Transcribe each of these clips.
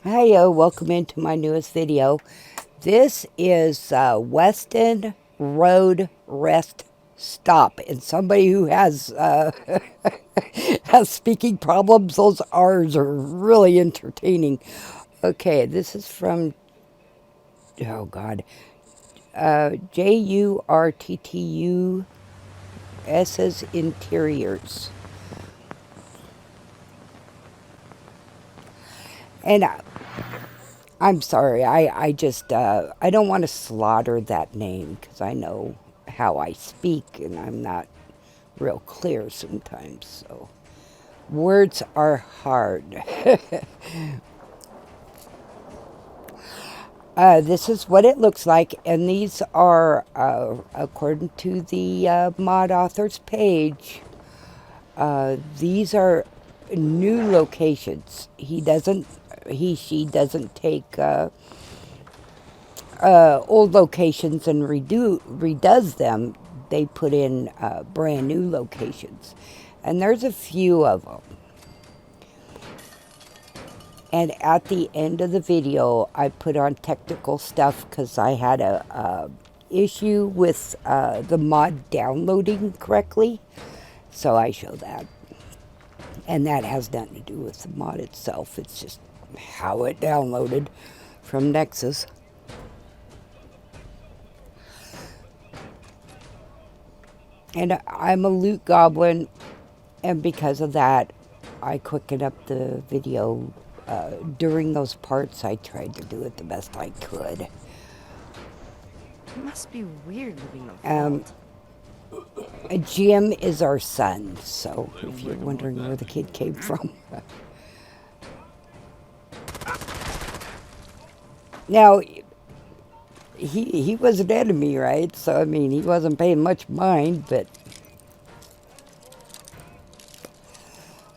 Hiyo, welcome into my newest video. This is Weston Road Rest Stop. And somebody who has has speaking problems, those R's are really entertaining. Okay, this is from, oh God, Jurttus's Interiors. And I'm sorry. I just, I don't want to slaughter that name because I know how I speak and I'm not real clear sometimes. So words are hard. This is what it looks like, and these are, according to the mod author's page, these are new locations. She doesn't take old locations and redoes them. They put in brand new locations, and there's a few of them. And at the end of the video, I put on technical stuff because I had a issue with the mod downloading correctly, so I show that. And that has nothing to do with the mod itself. It's just how it downloaded from Nexus. And I'm a loot goblin, and because of that, I quickened up the video. During those parts, I tried to do it the best I could. It must be weird living in a vault. Jim is our son, so if you're wondering where the kid came from. Now, he was an enemy, right? So, I mean, he wasn't paying much mind, but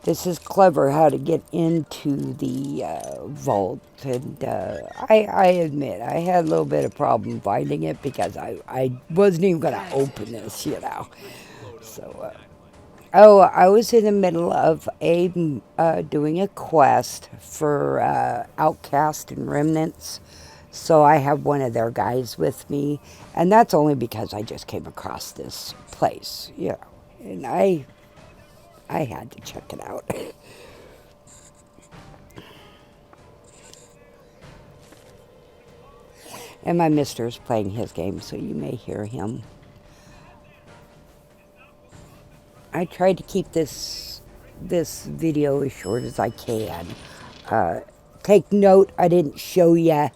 this is clever how to get into the vault. And I admit, I had a little bit of problem finding it because I wasn't even going to open this, you know. So, oh, I was in the middle of doing a quest for Outcast and Remnants. So I have one of their guys with me, and that's only because I just came across this place, you know, and I had to check it out. And my mister's playing his game, so you may hear him. I tried to keep this video as short as I can. Take note, I didn't show you.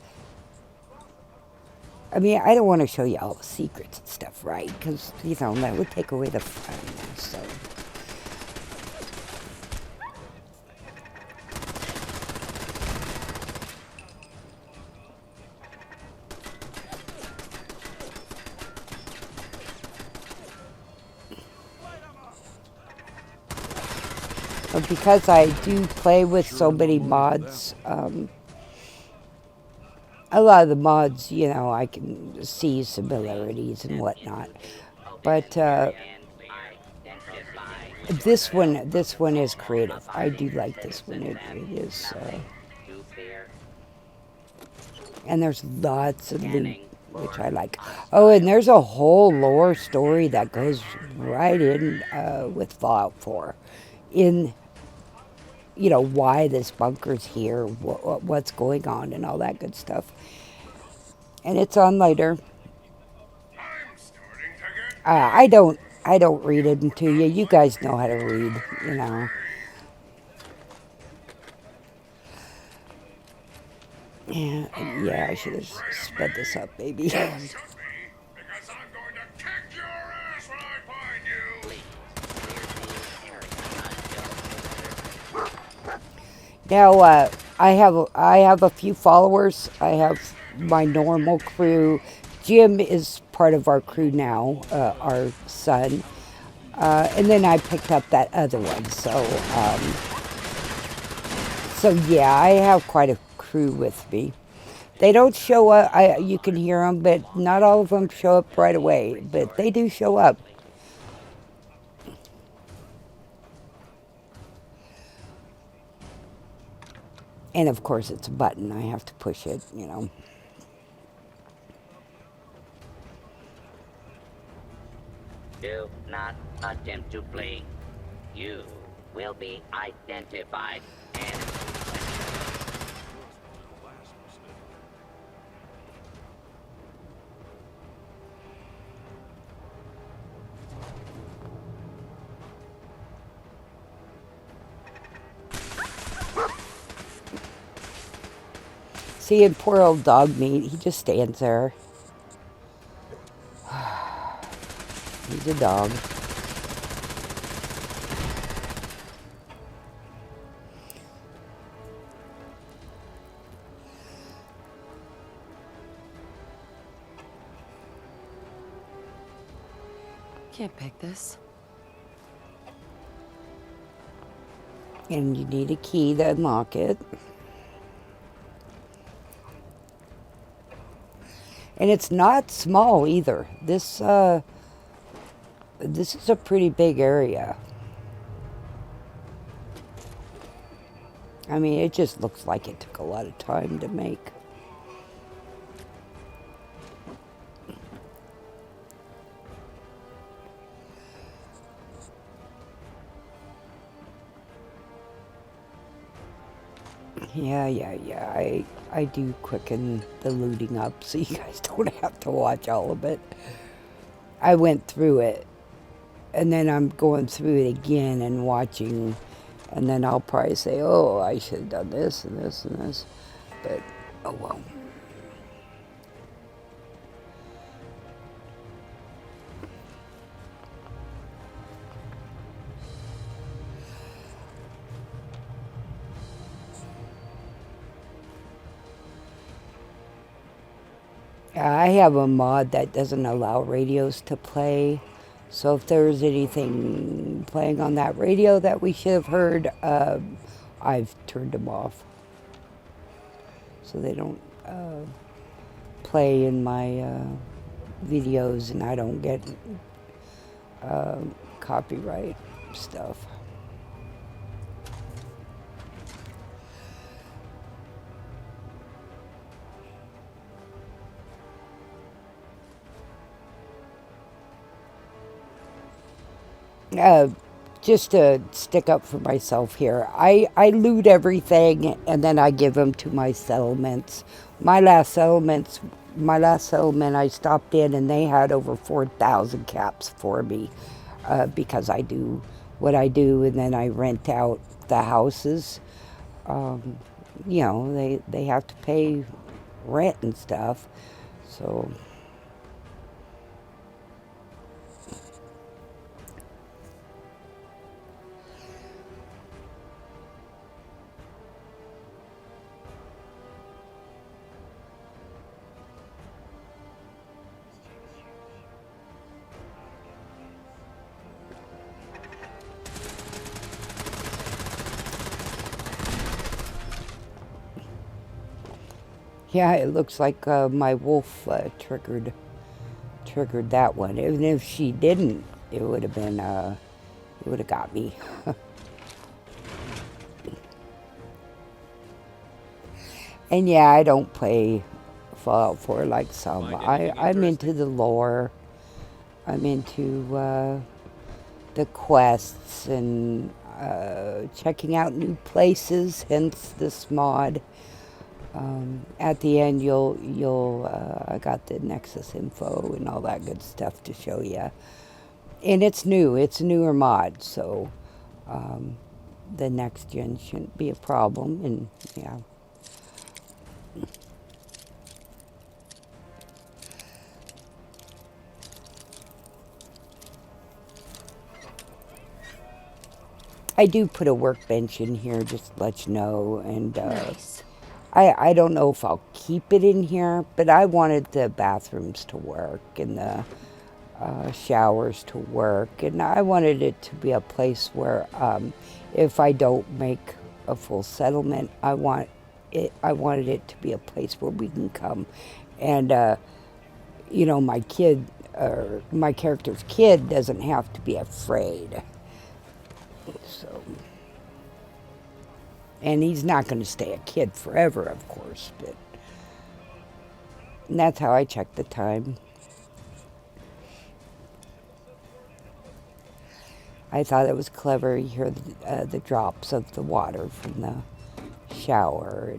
I mean, I don't want to show you all the secrets and stuff, right? Because, you know, that would take away the fun, so. But because I do play with so many mods, a lot of the mods, you know, I can see similarities and whatnot. But this one is creative. I do like this one. It is, and there's lots of loot, which I like. Oh, and there's a whole lore story that goes right in with Fallout 4, in, you know, why this bunker's here, what's going on, and all that good stuff. And it's on later. I don't read it to you. You guys know how to read, you know. Yeah, I should have sped this up, baby. Now, I have a few followers. I have my normal crew. Jim is part of our crew now, our son. And then I picked up that other one. So yeah, I have quite a crew with me. They don't show up. You can hear them, but not all of them show up right away. But they do show up. And of course it's a button. I have to push it, you know. Do not attempt to flee. You will be identified and See, and poor old dog meat, he just stands there. He's a dog. Can't pick this. And you need a key to unlock it. And it's not small either. This is a pretty big area. I mean, it just looks like it took a lot of time to make. Yeah. I do quicken the looting up so you guys don't have to watch all of it. I went through it, and then I'm going through it again and watching, and then I'll probably say, oh, I should have done this and this and this, but oh well. I have a mod that doesn't allow radios to play. So if there's anything playing on that radio that we should have heard, I've turned them off. So they don't play in my videos and I don't get copyright stuff. Just to stick up for myself here, I loot everything and then I give them to my settlements. My last settlement I stopped in and they had over 4,000 caps for me because I do what I do and then I rent out the houses. You know, they have to pay rent and stuff, so... Yeah, it looks like my wolf triggered that one. Even if she didn't, it would have been it would have got me. And yeah, I don't play Fallout 4 like some. I'm into the lore. I'm into the quests and checking out new places. Hence this mod. At the end, I got the Nexus info and all that good stuff to show you. And it's new. It's a newer mod, so the next gen shouldn't be a problem. And yeah. I do put a workbench in here just to let you know, and Nice. I don't know if I'll keep it in here, but I wanted the bathrooms to work and the showers to work, and I wanted it to be a place where if I don't make a full settlement, I wanted it to be a place where we can come, and you know, my character's kid doesn't have to be afraid. So. And he's not going to stay a kid forever, of course, but and that's how I check the time. I thought it was clever. You hear the drops of the water from the shower,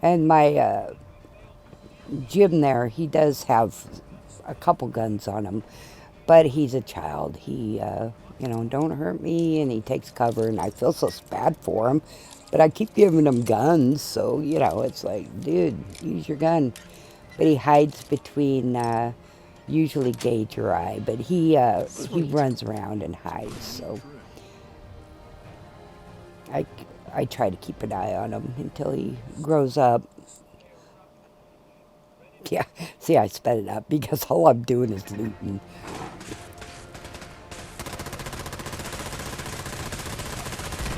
and my Jim there, he does have a couple guns on him, but he's a child. He, don't hurt me, and he takes cover, and I feel so bad for him. But I keep giving him guns, so, it's like, dude, use your gun. But he hides between usually Gage or I, but he runs around and hides, so I try to keep an eye on him until he grows up. Yeah, see, I sped it up because all I'm doing is looting.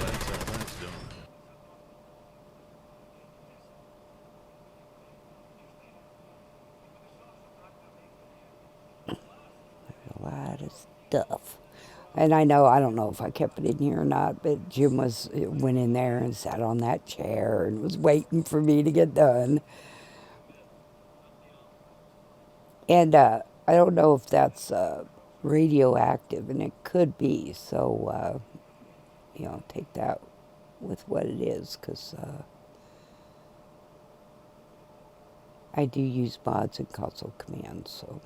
That's how that's done. A lot of stuff. And I don't know if I kept it in here or not, but Jim went in there and sat on that chair and was waiting for me to get done. And I don't know if that's radioactive, and it could be. So, take that with what it is, because I do use mods and console commands, so.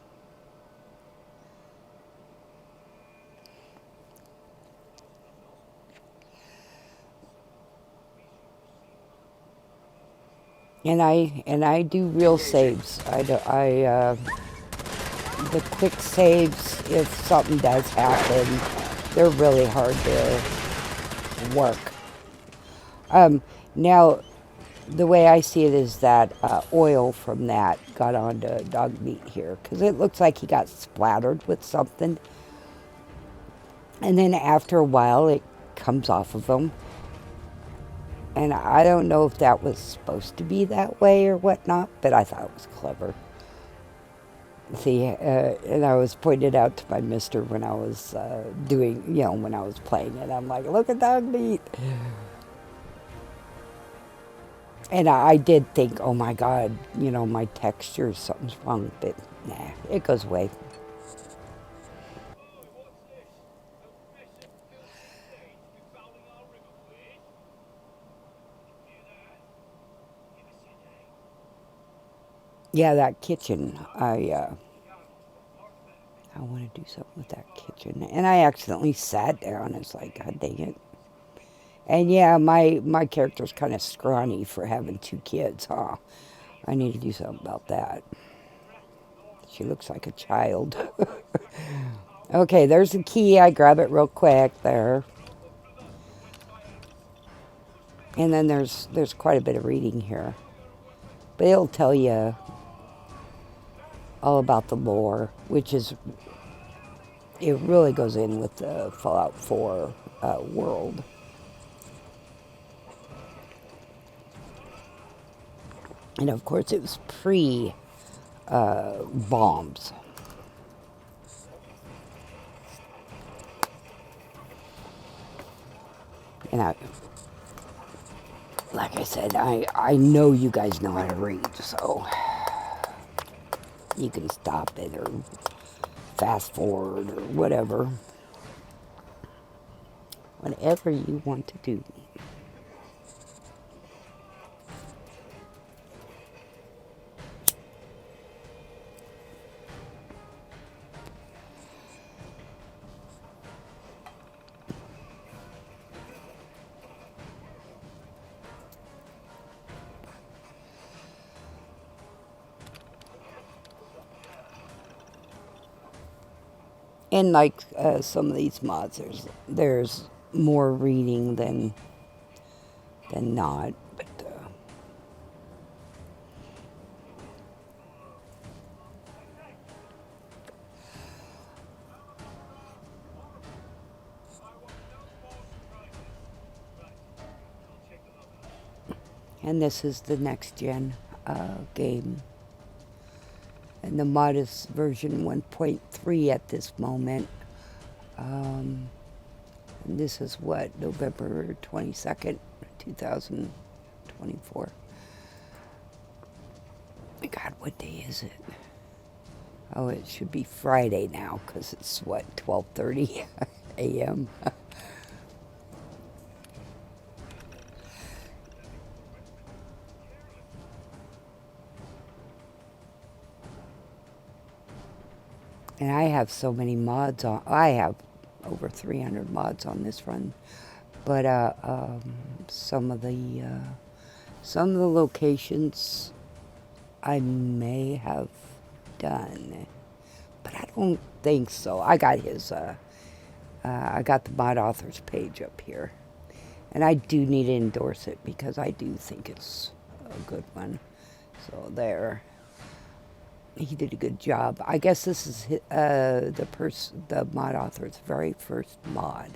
And I do real saves. The quick saves, if something does happen, they're really hard to work. Now, the way I see it is that oil from that got onto dog meat here, because it looks like he got splattered with something. And then after a while, it comes off of him. And I don't know if that was supposed to be that way or whatnot, but I thought it was clever. See, and I was pointed out to my mister when I was when I was playing it. I'm like, look at dog meat. And I did think, oh my God, my texture, something's wrong. But nah, it goes away. Yeah, that kitchen. I want to do something with that kitchen. And I accidentally sat down. It's like, God dang it. And yeah, my character's kind of scrawny for having 2 kids, huh? I need to do something about that. She looks like a child. Okay, there's the key. I grab it real quick there. And then there's quite a bit of reading here. But it'll tell you all about the lore, which is, it really goes in with the Fallout 4 world. And of course, it was pre-bombs. And like I said, I know you guys know how to read, so you can stop it or fast forward or whatever. Whatever you want to do. And like some of these mods, there's more reading than not. But and this is the next gen game. And the mod is version 1.3 at this moment. And this is what, November 22nd, 2024. God, what day is it? Oh, it should be Friday now because it's what, 12:30 a.m. And I have so many mods on. I have over 300 mods on this run, but some of the locations I may have done, but I don't think so. I got his. I got the mod authors page up here, and I do need to endorse it because I do think it's a good one. So there. He did a good job. I guess this is the mod author's very first mod.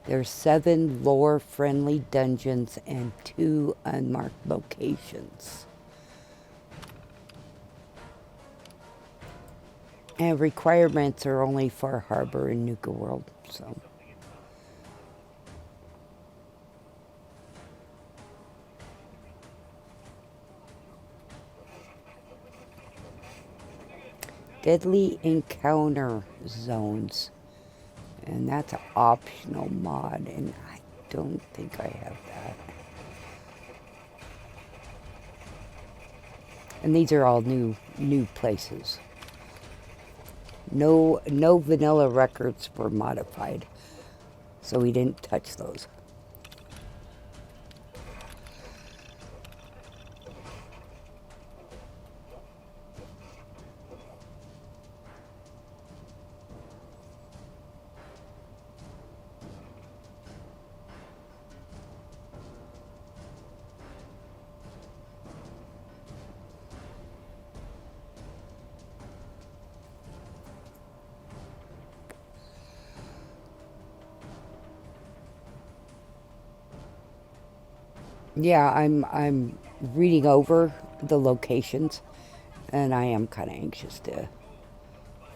There's 7 lore-friendly dungeons and 2 unmarked locations. And requirements are only for Harbor and Nuka World, so. Deadly encounter zones. And that's an optional mod, and I don't think I have that. And these are all new places. No vanilla records were modified, so we didn't touch those. Yeah, I'm reading over the locations, and I am kind of anxious to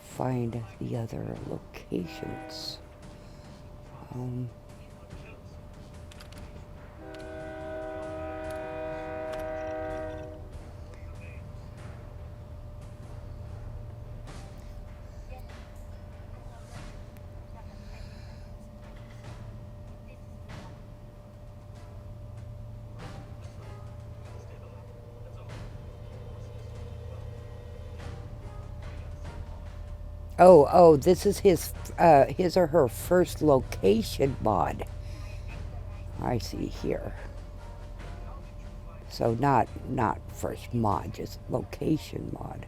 find the other locations. Oh, this is his or her first location mod. I see here. So not first mod, just location mod.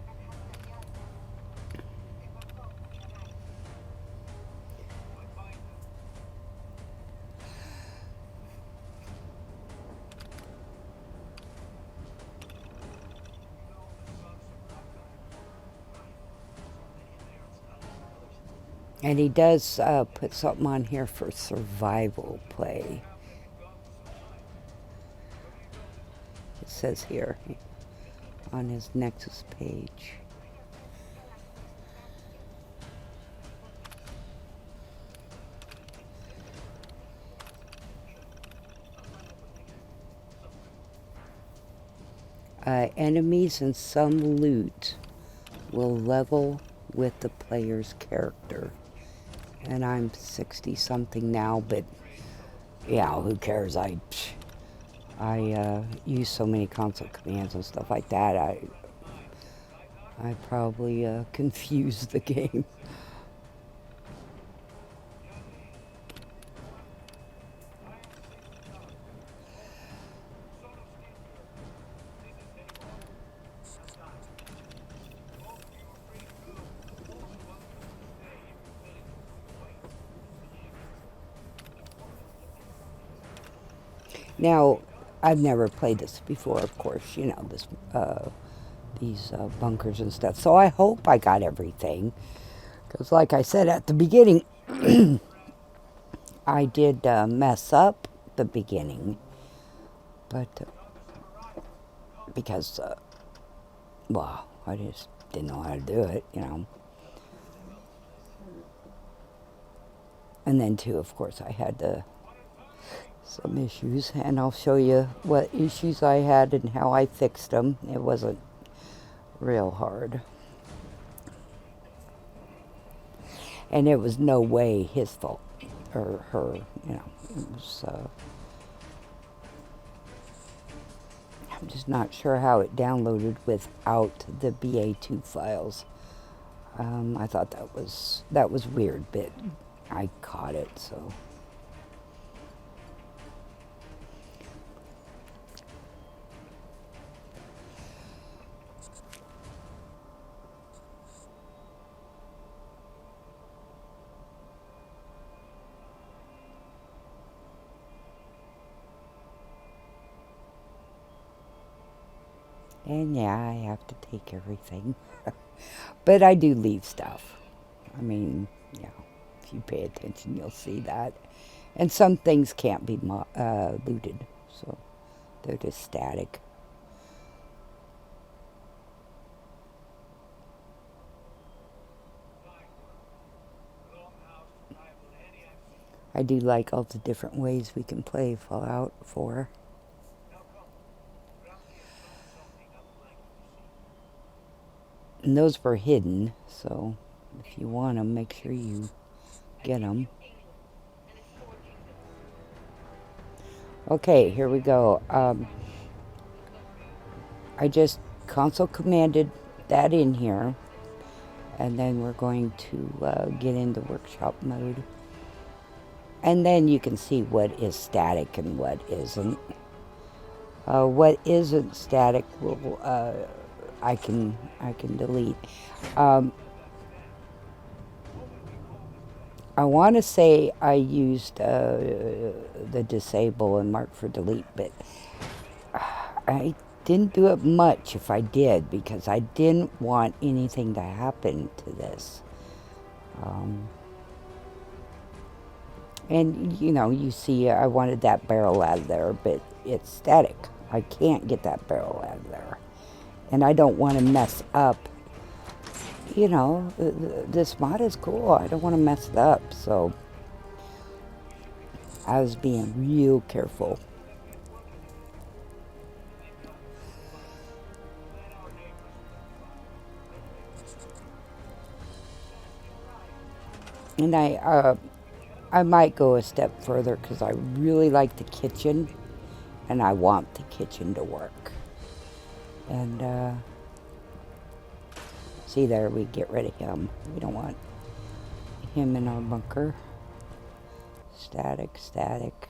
And he does put something on here for survival play. It says here on his Nexus page. Enemies and some loot will level with the player's character. And I'm 60 something now, but yeah, who cares? I use so many console commands and stuff like that. I probably confuse the game. Now, I've never played this before, of course, you know, these bunkers and stuff. So I hope I got everything. Because like I said at the beginning, I did mess up the beginning. But because, well, I just didn't know how to do it, you know. And then, too, of course, I had some issues, and I'll show you what issues I had and how I fixed them. It wasn't real hard. And it was no way his fault, or her, you know. It was, I'm just not sure how it downloaded without the BA2 files. I thought that was weird, but I caught it, so. And yeah, I have to take everything. But I do leave stuff. I mean, you know, if you pay attention, you'll see that. And some things can't be looted, so they're just static. I do like all the different ways we can play Fallout 4. And those were hidden, so if you want them, make sure you get them. Okay, here we go. I just console commanded that in here, and then we're going to get into workshop mode. And then you can see what is static and what isn't. What isn't static will I can delete. I want to say I used the disable and mark for delete, but I didn't do it much if I did, because I didn't want anything to happen to this. And, you know, you see I wanted that barrel out of there, but it's static. I can't get that barrel out of there. And I don't want to mess up, you know, this mod is cool. I don't want to mess it up, so I was being real careful. And I might go a step further, because I really like the kitchen, and I want the kitchen to work. And see there, we get rid of him. We don't want him in our bunker. Static, static.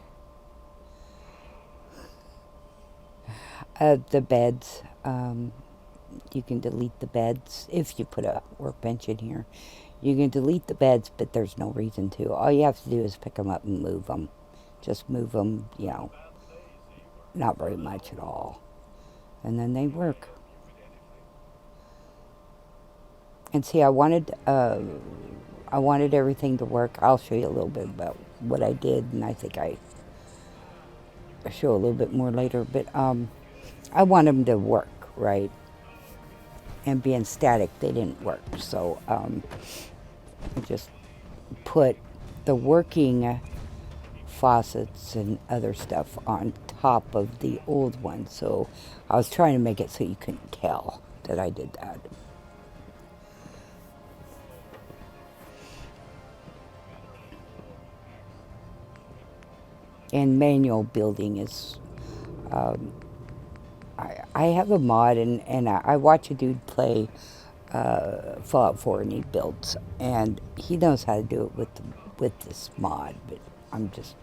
The beds, you can delete the beds if you put a workbench in here. You can delete the beds, but there's no reason to. All you have to do is pick them up and move them. Just move them, you know, not very much at all. And then they work. And see, I wanted everything to work. I'll show you a little bit about what I did, and I think I'll show a little bit more later. But I want them to work, right? And being static, they didn't work. So I just put the working faucets and other stuff on top of the old one. So I was trying to make it so you couldn't tell that I did that. And manual building is, I have a mod, and I watch a dude play Fallout 4, and he builds, and he knows how to do it with this mod, but I'm just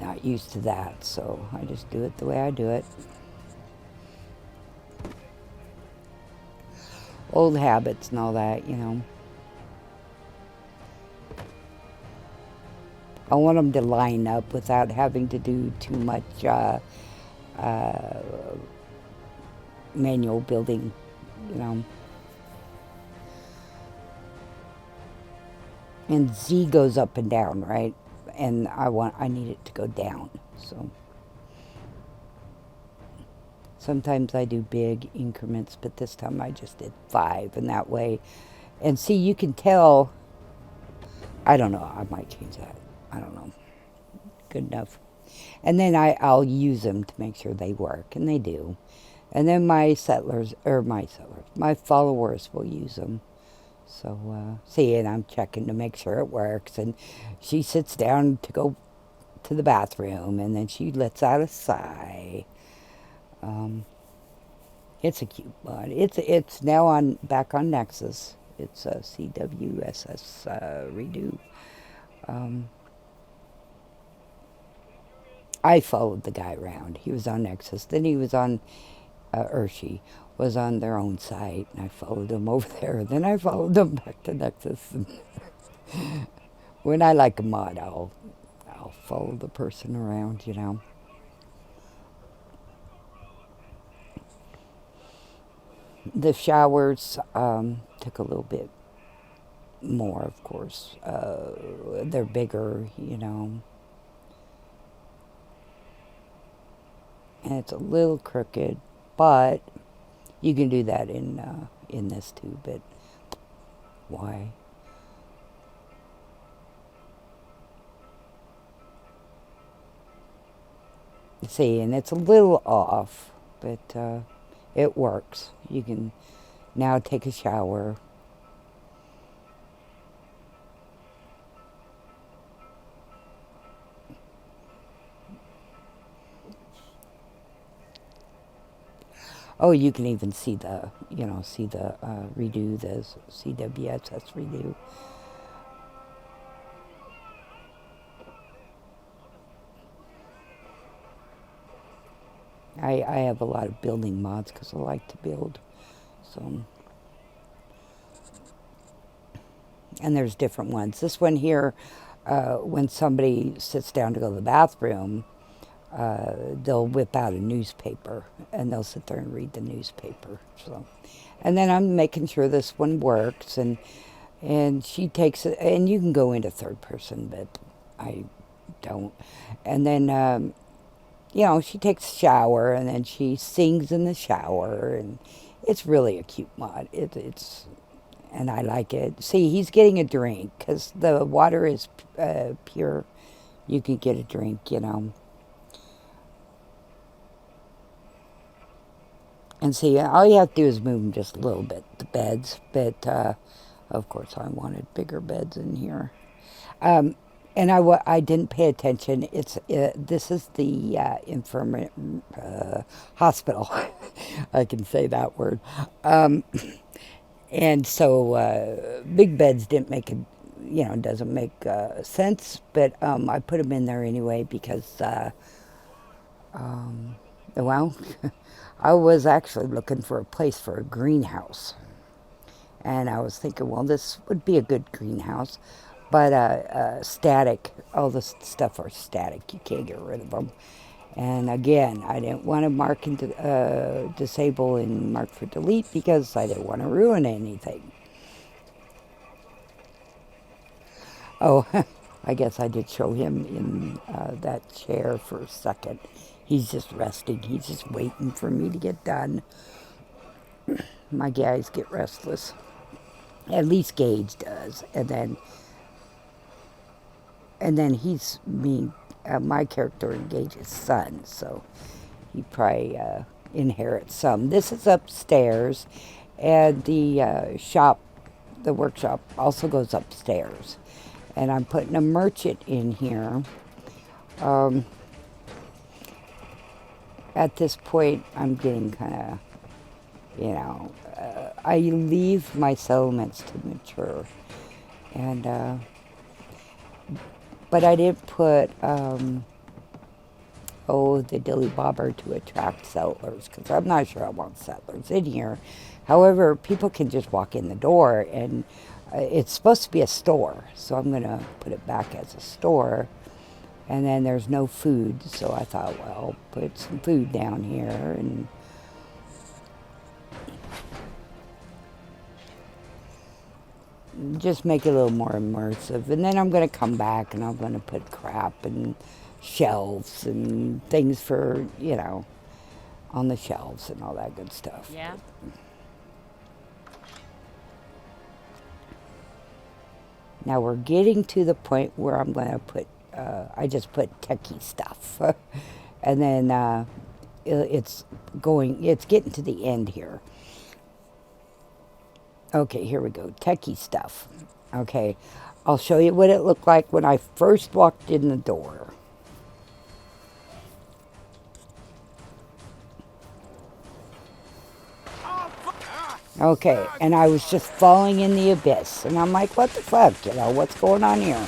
not used to that, so I just do it the way I do it. Old habits and all that, you know. I want them to line up without having to do too much manual building, you know. And Z goes up and down, right? And I need it to go down, so. Sometimes I do big increments, but this time I just did 5, and that way. And see, you can tell. I don't know. I might change that. I don't know. Good enough. And then I'll use them to make sure they work, and they do. And then my followers will use them. So, see, and I'm checking to make sure it works. And she sits down to go to the bathroom, and then she lets out a sigh. It's a cute one. It's now back on Nexus. It's a CWSS redo. I followed the guy around. He was on Nexus. Then he was on Urshi was on their own site, and I followed him over there. Then I followed them back to Nexus. And when I like a mod, I'll follow the person around, you know. The showers took a little bit more, of course. They're bigger, you know. And it's a little crooked, but you can do that in this too, but why? See, and it's a little off, but it works. You can now take a shower. Oh, you can even see the redo, the CWSS redo. I have a lot of building mods because I like to build. So, and there's different ones. This one here, when somebody sits down to go to the bathroom, they'll whip out a newspaper and they'll sit there and read the newspaper. So, and then I'm making sure this one works, and she takes it, and you can go into third person, but I don't. And then she takes a shower, and then she sings in the shower, and it's really a cute mod. And I like it. See, he's getting a drink because the water is pure. You can get a drink, you know. And see, all you have to do is move them just a little bit, the beds. But, of course, I wanted bigger beds in here. And I didn't pay attention. This is the infirmary hospital. I can say that word. And so big beds didn't make doesn't make sense. But I put them in there anyway because, well, I was actually looking for a place for a greenhouse. And I was thinking, well, this would be a good greenhouse. But static, all this stuff are static. You can't get rid of them. And again, I didn't want to mark into disable and mark for delete because I didn't want to ruin anything. Oh, I guess I did show him in that chair for a second. He's just resting. He's just waiting for me to get done. My guys get restless. At least Gage does. And then he's my character engages son, so he probably inherits some. This is upstairs, and the workshop also goes upstairs. And I'm putting a merchant in here. At this point, I'm getting kind of, I leave my settlements to mature, and but I didn't put, the dilly bobber to attract settlers, because I'm not sure I want settlers in here. However, people can just walk in the door, and it's supposed to be a store, so I'm going to put it back as a store. And then there's no food, so I thought, well, put some food down here, and just make it a little more immersive. And then I'm going to come back and I'm going to put crap and shelves and things for, on the shelves and all that good stuff. Yeah? Now we're getting to the point where I'm going to put, I just put techie stuff. And then it's getting to the end here. Okay, here we go. Techie stuff. Okay, I'll show you what it looked like when I first walked in the door. Okay, and I was just falling in the abyss, and I'm like, what the fuck, what's going on here?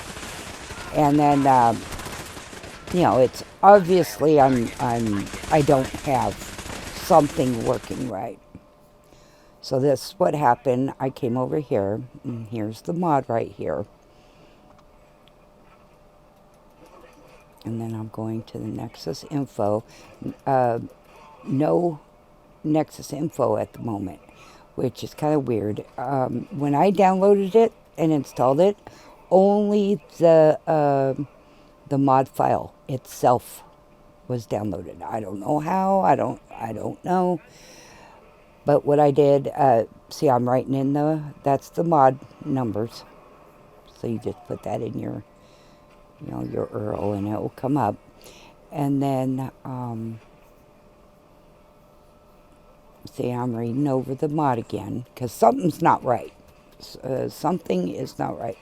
And then, it's obviously I don't have something working right. So this is what happened. I came over here, and here's the mod right here. And then I'm going to the Nexus info. No Nexus info at the moment, which is kind of weird. When I downloaded it and installed it, only the mod file itself was downloaded. I don't know how. I don't know. But what I did, see, I'm writing in that's the mod numbers. So you just put that in your URL and it will come up. And then, see, I'm reading over the mod again because something's not right. Something is not right.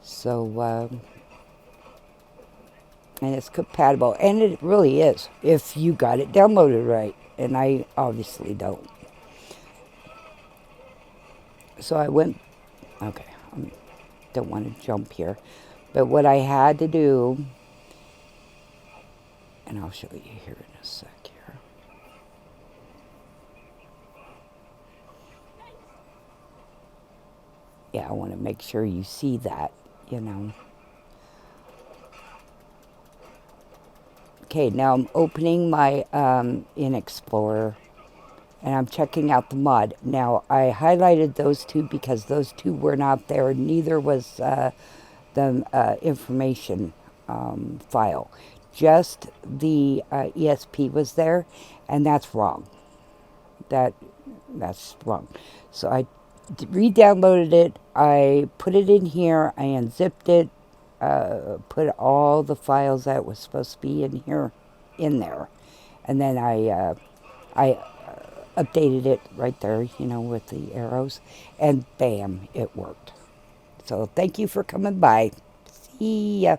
So, and it's compatible. And it really is if you got it downloaded right. And I obviously don't. So I went, okay, I don't want to jump here. But what I had to do, and I'll show you here in a sec here. Yeah, I want to make sure you see that, Okay, now I'm opening my in Explorer, and I'm checking out the mod. Now, I highlighted those two because those two were not there. Neither was the information file. Just the ESP was there, and that's wrong. That's wrong. So I re-downloaded it. I put it in here. I unzipped it. Put all the files that was supposed to be in here in there, and then I updated it right there, with the arrows, and bam, it worked. So thank you for coming by. See ya.